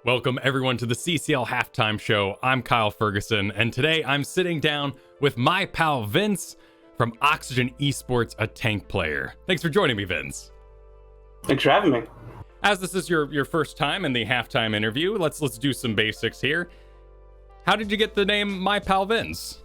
Welcome everyone to the CCL Halftime Show. I'm Kyle Fergusson, and today I'm sitting down with my pal Vince from Oxygen Esports, a tank player. Thanks for joining me, Vince. Thanks for having me. As this is your first time in the halftime interview, let's do some basics here. How did you get the name MyPalVince?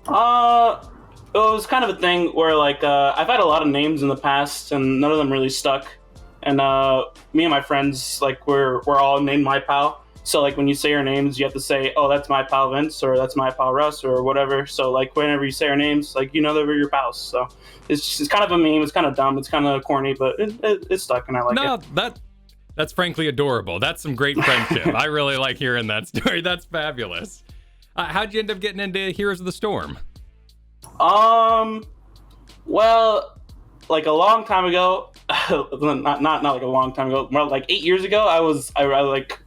It was kind of a thing where I've had a lot of names in the past, and none of them really stuck. And me and my friends, we're all named MyPal. So when you say your names, you have to say, "Oh, that's MyPalVince," or "That's MyPal Russ," or whatever. So whenever you say our names, you know that we're your pals. So it's kind of a meme. It's kind of dumb. It's kind of corny, but it stuck, and I like it. No, that's frankly adorable. That's some great friendship. I really like hearing that story. That's fabulous. How'd you end up getting into Heroes of the Storm? Well, a long time ago, not like a long time ago, more like 8 years ago, I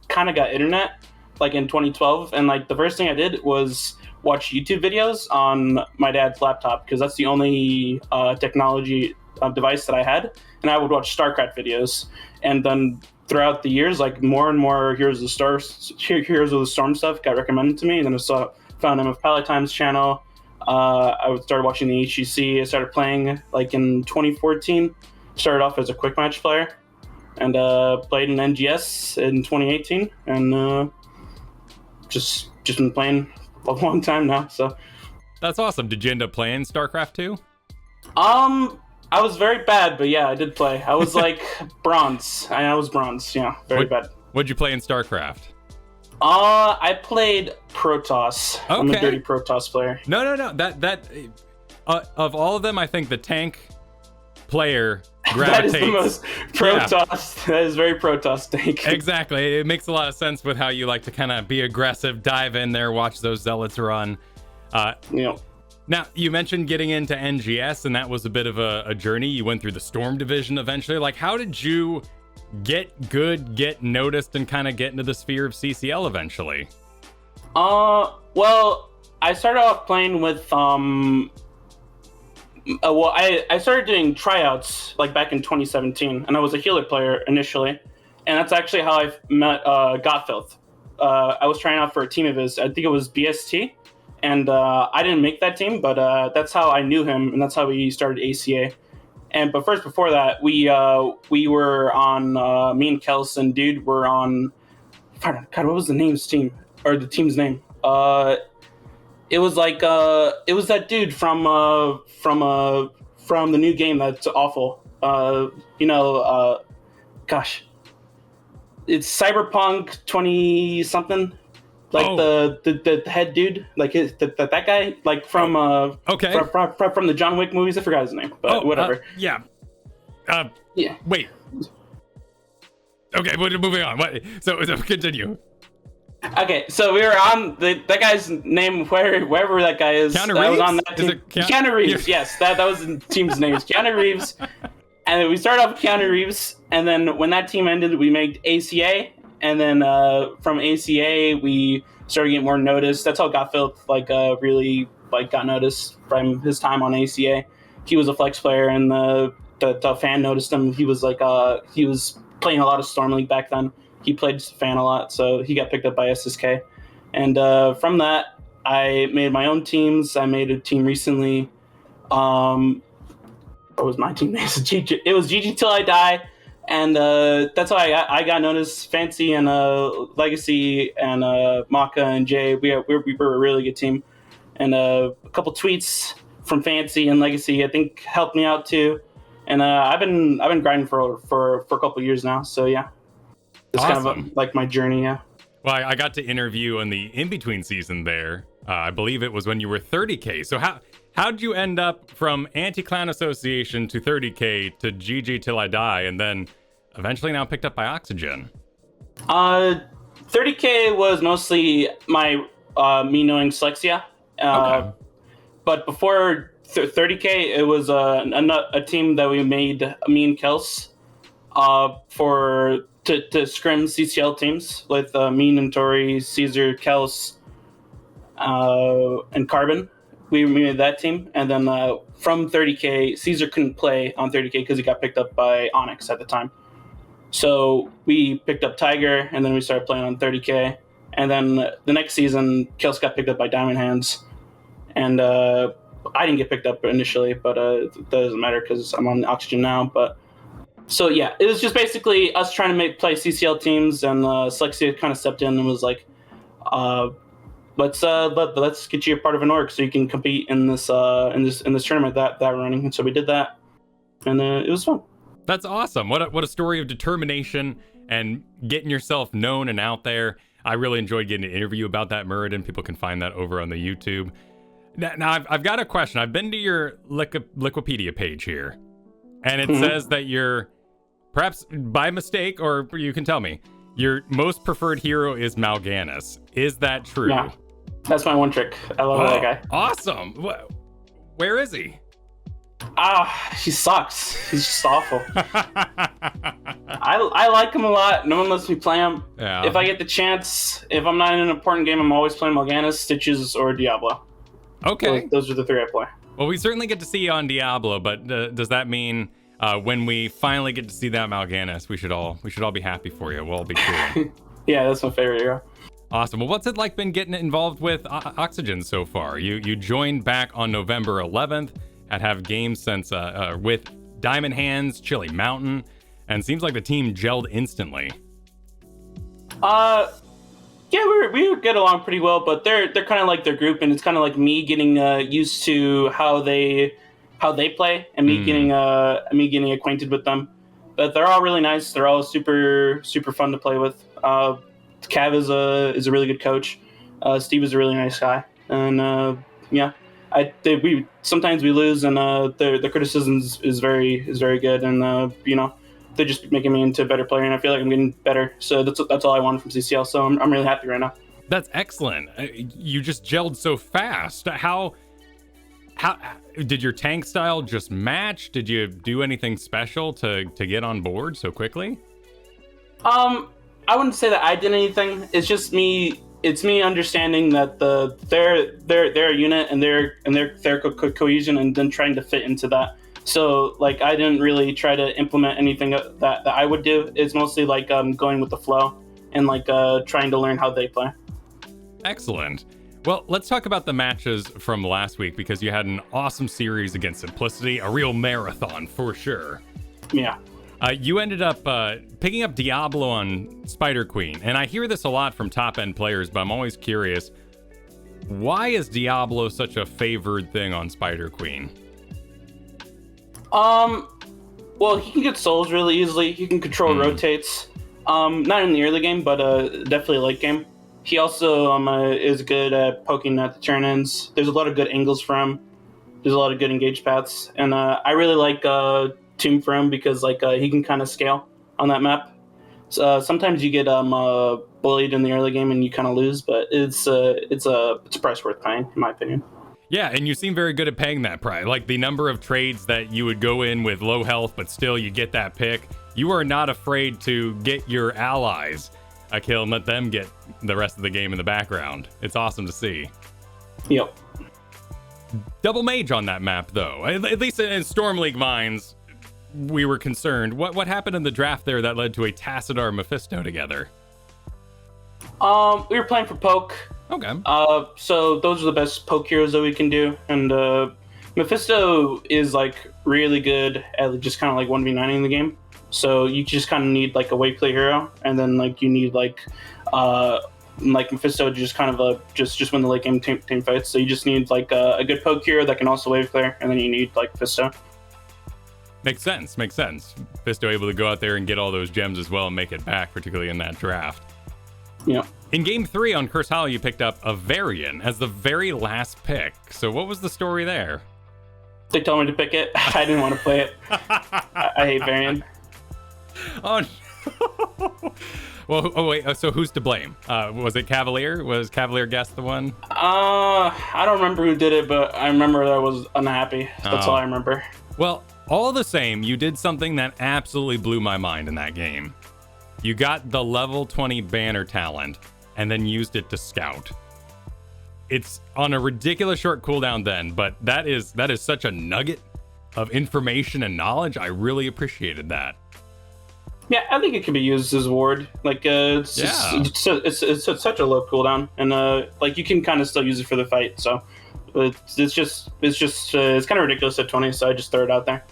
kind of got internet, in 2012, and the first thing I did was watch YouTube videos on my dad's laptop, because that's the only technology device that I had, and I would watch StarCraft videos, and then throughout the years, more and more Heroes of the Storm stuff got recommended to me, and then I found MF Palatime's channel. I started watching the HGC. I started playing in 2014. Started off as a quick match player, and played in NGS in 2018, and just been playing a long time now. So that's awesome. Did you end up playing StarCraft 2? I was very bad, but yeah, I did play. I was bronze. I was bronze. Yeah, very bad. What'd you play in StarCraft? I played Protoss. Okay. I'm a dirty Protoss player. No. That of all of them, I think the tank player gravitates. That is the most Protoss. Yeah. That is very Protoss tank. Exactly. It makes a lot of sense with how you like to kind of be aggressive, dive in there, watch those zealots run. Now, you mentioned getting into NGS, and that was a bit of a journey. You went through the Storm Division eventually. How did you get good, get noticed, and kind of get into the sphere of CCL eventually? Well, I started off playing with I started doing tryouts back in 2017, and I was a healer player initially, and that's actually how I met Gotfilth. I was trying out for a team of his. I think it was BST, and I didn't make that team, but that's how I knew him, and that's how we started ACA. But first, before that, we were on me and Kels and Dude were on. God, what was the team's name? It was it was that dude from the new game that's awful. Gosh, it's Cyberpunk 20 something. The head dude, that guy, from from the John Wick movies. I forgot his name, but whatever. Yeah. Yeah. Wait. Okay, moving on. So continue. Okay, so we were on that guy's name, wherever that guy is. Keanu Reeves? I was on that team. Keanu Reeves. Yes, that was the team's name. Keanu Reeves. And then we started off with Keanu Reeves, and then when that team ended, we made ACA. And then from ACA, we started getting more noticed. That's how Gotfilth really got noticed from his time on ACA. He was a flex player, and the fan noticed him. He was he was playing a lot of Storm League back then. He played fan a lot, so he got picked up by SSK. And from that, I made my own teams. I made a team recently. What was my team name? It was GG Till I Die. And that's how I got noticed. Fancy and Legacy and Maka and Jay, we were a really good team. And a couple tweets from Fancy and Legacy, I think, helped me out too. And I've been grinding for a couple years now. So yeah, it's awesome. Kind of my journey. Yeah. Well, I got to interview in the in-between season there. I believe it was when you were 30K. So how'd you end up from Anti-Clan Association to 30K to GG Till I Die, and then eventually now picked up by Oxygen? 30K was mostly my me knowing Slexia. Okay. But before 30K, it was a team that we made, me and Kels, to scrim CCL teams with me, Notori, Caesar, Kels, and Carbon. We made that team, and then from 30K, Caesar couldn't play on 30K because he got picked up by Onyx at the time. So we picked up Tiger, and then we started playing on 30K. And then the next season, Kills got picked up by Diamond Hands. And I didn't get picked up initially, but that doesn't matter because I'm on Oxygen now. But so yeah, it was just basically us trying to play CCL teams, and Slexia kind of stepped in and was like, let's get you a part of an org so you can compete in this tournament that we're running. And so we did that, and it was fun. That's awesome. What a story of determination and getting yourself known and out there. I really enjoyed getting an interview about that, Muradin. People can find that over on the YouTube. Now I've got a question. I've been to your Wikipedia page here, and it says that you're, perhaps by mistake, or you can tell me, your most preferred hero is Mal'Ganis. Is that true? Yeah, that's my one trick. I love that guy. Awesome. Where is he? He sucks. He's just awful. I like him a lot. No one lets me play him. Yeah. If I get the chance, if I'm not in an important game, I'm always playing Mal'Ganis, Stitches, or Diablo. Okay. Those are the three I play. Well, we certainly get to see you on Diablo, but does that mean when we finally get to see that Mal'Ganis, we should all be happy for you? We'll all be cheering. Yeah, that's my favorite hero. Awesome. Well, what's it like been getting involved with Oxygen so far? You joined back on November 11th. Have games since with Diamond Hands, Chili Mountain, and seems like the team gelled instantly. Yeah, we get along pretty well, but they're kind of like their group, and it's kind of like me getting used to how they play, and me getting acquainted with them. But they're all really nice. They're all super fun to play with. Cav is a really good coach. Steve is a really nice guy, and yeah. Sometimes we lose, and the criticism is very good, and they're just making me into a better player, and I feel like I'm getting better. So that's all I wanted from CCL. So I'm really happy right now. That's excellent. You just gelled so fast. How did your tank style just match? Did you do anything special to get on board so quickly? I wouldn't say that I did anything. It's just me. It's me understanding that they're a unit, and their cohesion, and then trying to fit into that. So like I didn't really try to implement anything that I would do. It's mostly like going with the flow and like trying to learn how they play. Excellent. Well, let's talk about the matches from last week, because you had an awesome series against Simplicity, a real marathon for sure. Yeah. You ended up picking up Diablo on Spider Queen, and I hear this a lot from top-end players, but I'm always curious, why is Diablo such a favored thing on Spider Queen? Well, he can get souls really easily. He can control rotates. Not in the early game, but definitely late game. He also is good at poking at the turn ends. There's a lot of good angles for him. There's a lot of good engage paths, and I really like Tomb for him because like he can kind of scale on that map. So, sometimes you get bullied in the early game and you kind of lose, but it's a price worth paying, in my opinion. Yeah, and you seem very good at paying that price. Like the number of trades that you would go in with low health, but still you get that pick. You are not afraid to get your allies a kill and let them get the rest of the game in the background. It's awesome to see. Yep. Double mage on that map, though. At least in Storm League minds, we were concerned. What happened in the draft there that led to a Tassadar Mephisto together? We were playing for poke. Okay. So those are the best poke heroes that we can do, and Mephisto is like really good at just kind of like 1v9ing the game. So you just kind of need like a wave play hero, and then like you need like Mephisto to just kind of just win the late game team fights. So you just need like a good poke hero that can also wave clear, and then you need like Mephisto. Makes sense. Mephisto able to go out there and get all those gems as well and make it back, particularly in that draft. Yeah. In Game 3 on Curse Hollow, you picked up a Varian as the very last pick. So what was the story there? They told me to pick it. I didn't want to play it. I hate Varian. Oh, no. Well, wait. So who's to blame? Was it Cavalier? Was Cavalier Guest the one? I don't remember who did it, but I remember that I was unhappy. That's all I remember. Well, all the same, you did something that absolutely blew my mind in that game. You got the level 20 banner talent and then used it to scout. It's on a ridiculous short cooldown then, but that is such a nugget of information and knowledge. I really appreciated that. Yeah, I think it can be used as ward. Like, it's such a low cooldown, and like you can kind of still use it for the fight. So it's kind of ridiculous at 20. So I just throw it out there.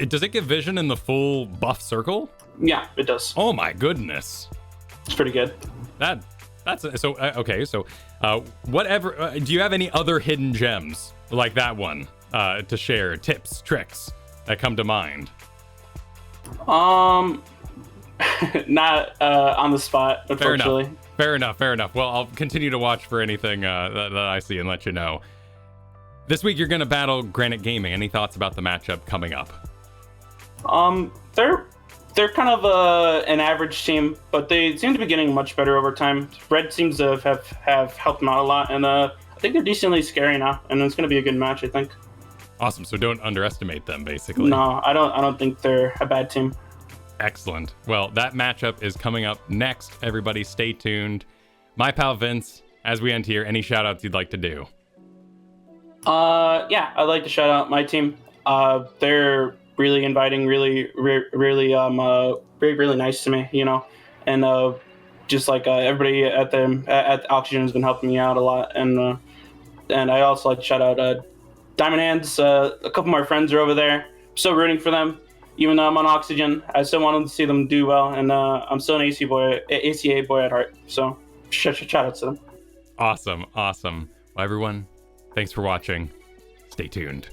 Does it give vision in the full buff circle? Yeah, it does. Oh my goodness, it's pretty good. That's so okay. So whatever. Do you have any other hidden gems like that one to share? Tips, tricks that come to mind? Not on the spot, unfortunately. Fair enough. Well, I'll continue to watch for anything that I see and let you know. This week you're going to battle Granite Gaming. Any thoughts about the matchup coming up? They're kind of an average team, but they seem to be getting much better over time. Red seems to have helped them out a lot, and I think they're decently scary now, and it's going to be a good match, I think. Awesome. So don't underestimate them, basically. No, I don't think they're a bad team. Excellent. Well, that matchup is coming up next. Everybody stay tuned. MyPalVince, as we end here, any shout outs you'd like to do? Yeah, I'd like to shout out my team. They're really inviting, really nice to me, you know, and just like everybody at Oxygen has been helping me out a lot, and I also like to shout out Diamond Hands. A couple of my friends are over there. I'm still rooting for them, even though I'm on Oxygen. I still want to see them do well, and I'm still an ACA boy at heart. So shout out to them. Awesome. Well, everyone, thanks for watching. Stay tuned.